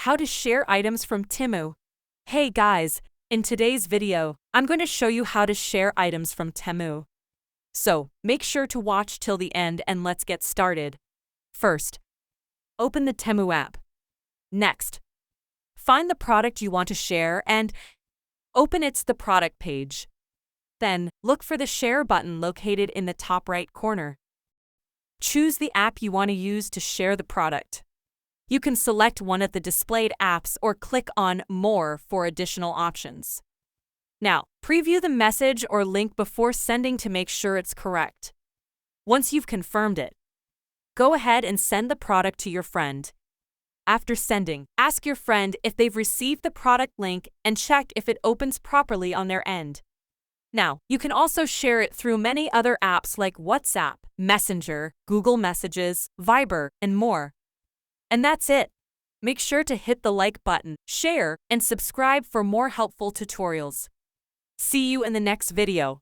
How to share items from Temu. Hey guys, in today's video, I'm going to show you how to share items from Temu. So, make sure to watch till the end and let's get started. First, open the Temu app. Next, find the product you want to share and open the product page. Then, look for the share button located in the top right corner. Choose the app you want to use to share the product. You can select one of the displayed apps or click on More for additional options. Now, preview the message or link before sending to make sure it's correct. Once you've confirmed it, go ahead and send the product to your friend. After sending, ask your friend if they've received the product link and check if it opens properly on their end. Now, you can also share it through many other apps like WhatsApp, Messenger, Google Messages, Viber, and more. And that's it. Make sure to hit the like button, share, and subscribe for more helpful tutorials. See you in the next video.